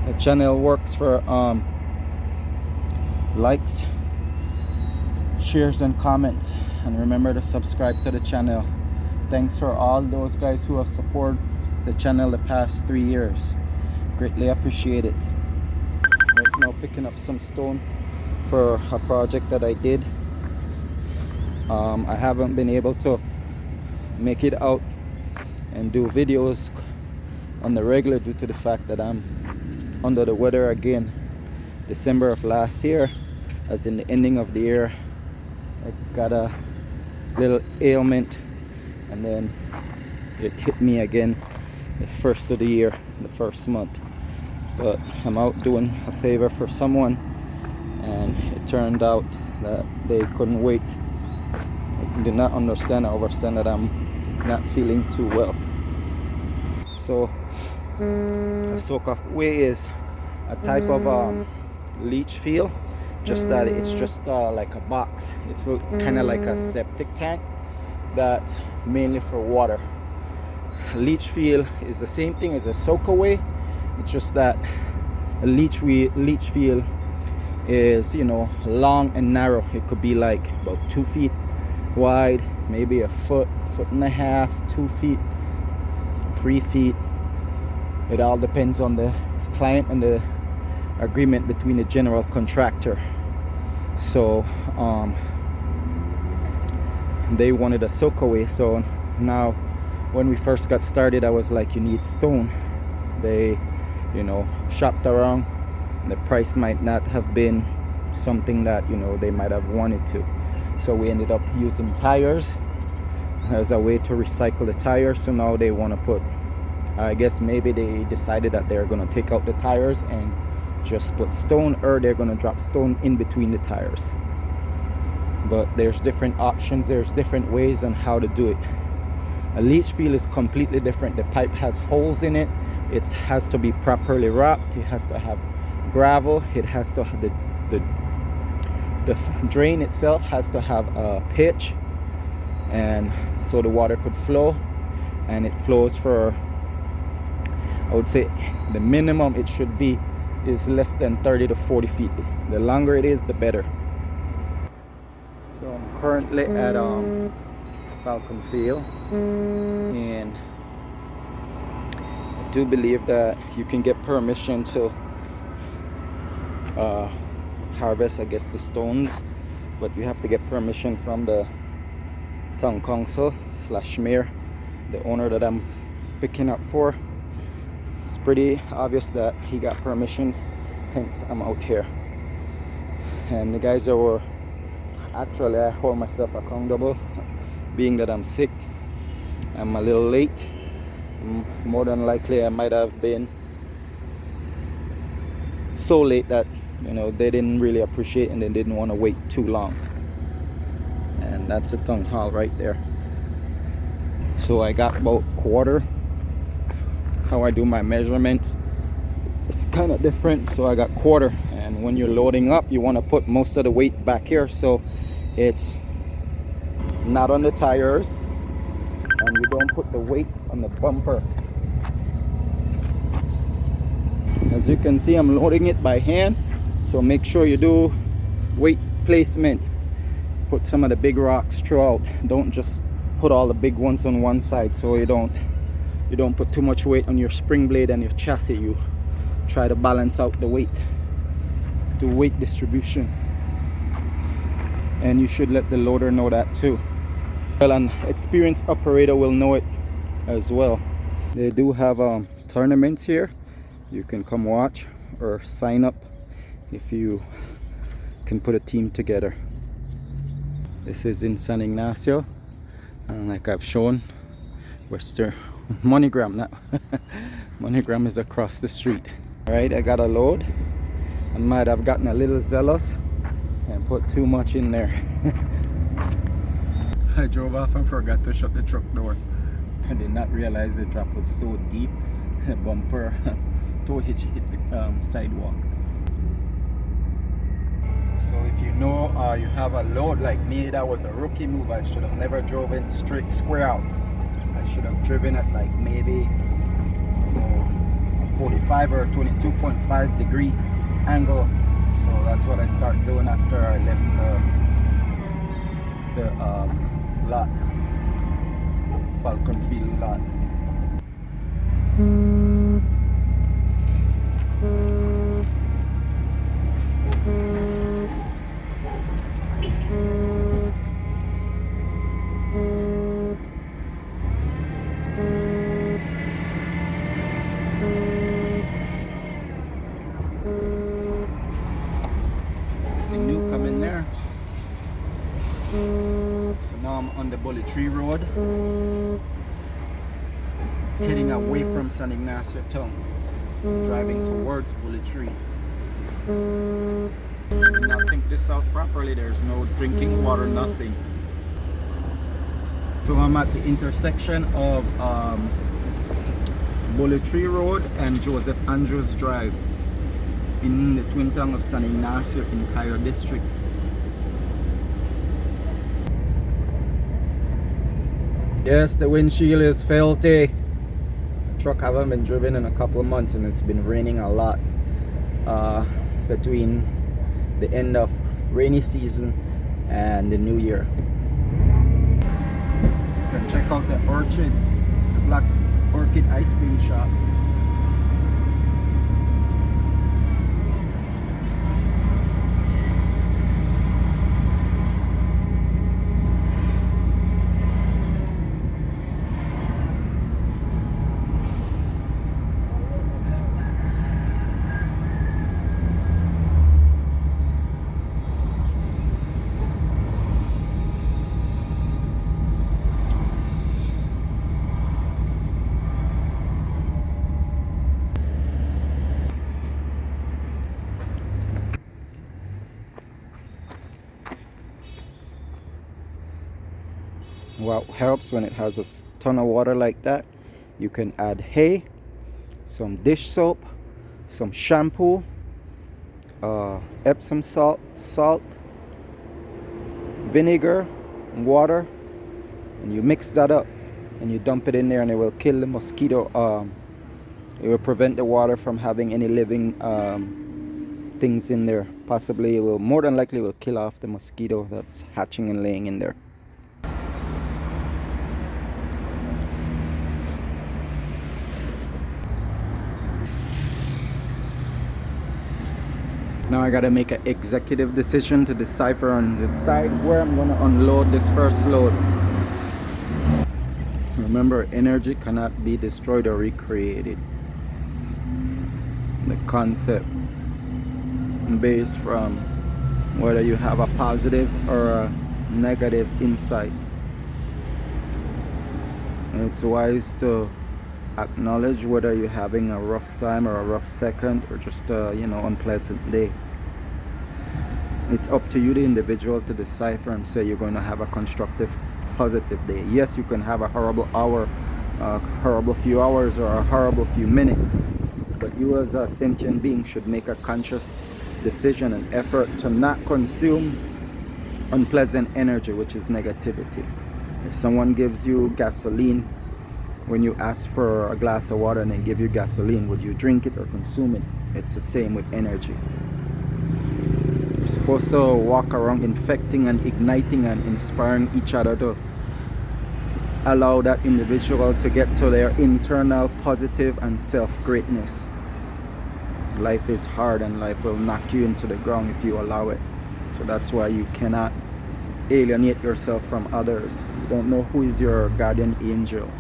The channel works for likes, shares and comments, and remember to subscribe to the channel. Thanks for all those guys who have supported the channel the past 3 years. Greatly appreciate it. Right now picking up some stone for a project that I did. I haven't been able to make it out and do videos on the regular due to the fact that I'm under the weather again. December of last year, as in the ending of the year, I got a little ailment, and then it hit me again the first of the year, the first month. But I'm out doing a favor for someone, and it turned out that they couldn't wait. I did not understand or understand that I'm not feeling too well. So a soak-off way is a type of leach field, just that it's just like a box. It's kind of like a septic tank that's mainly for water. A leach field is the same thing as a soak-away. It's just that a leach field is, you know, long and narrow. It could be like about 2 feet wide, maybe a foot and a half, 2 feet, 3 feet. It all depends on the client and the agreement between the general contractor. So they wanted a soak away. So now when we first got started, I was like, you need stone. They, you know, shopped around. The price might not have been something that, you know, they might have wanted to. So we ended up using tires as a way to recycle the tires. So now they want to put, I guess maybe they decided that they're going to take out the tires and just put stone, or they're going to drop stone in between the tires. But there's different options, there's different ways on how to do it. A leach field is completely different. The pipe has holes in it. It has to be properly wrapped. It has to have gravel. It has to have the drain itself has to have a pitch, and so the water could flow, and it flows for, I would say the minimum it should be is less than 30 to 40 feet. The longer it is, the better. So I'm currently at Falcon Field, and I do believe that you can get permission to harvest, I guess, the stones, but you have to get permission from the town council / mayor, the owner that I'm picking up for. It's pretty obvious that he got permission, hence I'm out here. And the guys that were, actually I hold myself accountable, being that I'm sick. I'm a little late. More than likely I might have been so late that, you know, they didn't really appreciate and they didn't want to wait too long. And that's a town hall right there. So I got about quarter. How I do my measurements, it's kind of different. So I got quarter, and when you're loading up, you want to put most of the weight back here, so it's not on the tires, and you don't put the weight on the bumper. As you can see, I'm loading it by hand, so make sure you do weight placement. Put some of the big rocks throughout. Don't just put all the big ones on one side, so you don't put too much weight on your spring blade and your chassis. You try to balance out the weight, do weight distribution, and you should let the loader know that too. Well, an experienced operator will know it as well. They do have tournaments here. You can come watch or sign up if you can put a team together. This is in San Ignacio, and like I've shown, Western MoneyGram now. MoneyGram is across the street. All right, I got a load. I might have gotten a little zealous and put too much in there. I drove off and forgot to shut the truck door. I did not realize the drop was so deep. The bumper toe hitch hit the sidewalk. So if you know you have a load like me, that was a rookie move. I should have never driven straight square out. I should have driven it like maybe, you know, a 45 or 22.5 degree angle. So that's what I started doing after I left the lot, Falcon Field lot. Something new coming there. So now I'm on the Bully Tree Road, heading away from San Ignacio Town, driving towards Bully Tree. Did not think this out properly. There's no drinking water, nothing. So I'm at the intersection of Bully Tree Road and Joseph Andrews Drive in the twin town of San Ignacio in Cairo district. Yes, the windshield is filthy. The truck haven't been driven in a couple of months and it's been raining a lot between the end of rainy season and the new year. You can check out the Orchid, the Black Orchid ice cream shop. What helps when it has a ton of water like that, you can add hay, some dish soap, some shampoo, Epsom salt, vinegar, and water, and you mix that up and you dump it in there and it will kill the mosquito. It will prevent the water from having any living things in there. Possibly it will, more than likely will kill off the mosquito that's hatching and laying in there. Now I gotta make an executive decision to decipher and decide where I'm gonna unload this first load. Remember, energy cannot be destroyed or recreated. The concept based from whether you have a positive or a negative insight. And it's wise to acknowledge whether you're having a rough time or a rough second or just a unpleasant day. It's up to you, the individual, to decipher and say you're going to have a constructive, positive day. Yes, you can have a horrible hour, a horrible few hours, or a horrible few minutes, but you as a sentient being should make a conscious decision and effort to not consume unpleasant energy, which is negativity. If someone gives you gasoline when you ask for a glass of water and they give you gasoline, would you drink it or consume it? It's the same with energy. You're supposed to walk around infecting and igniting and inspiring each other to allow that individual to get to their internal positive and self-greatness. Life is hard and life will knock you into the ground if you allow it. So that's why you cannot alienate yourself from others. You don't know who is your guardian angel.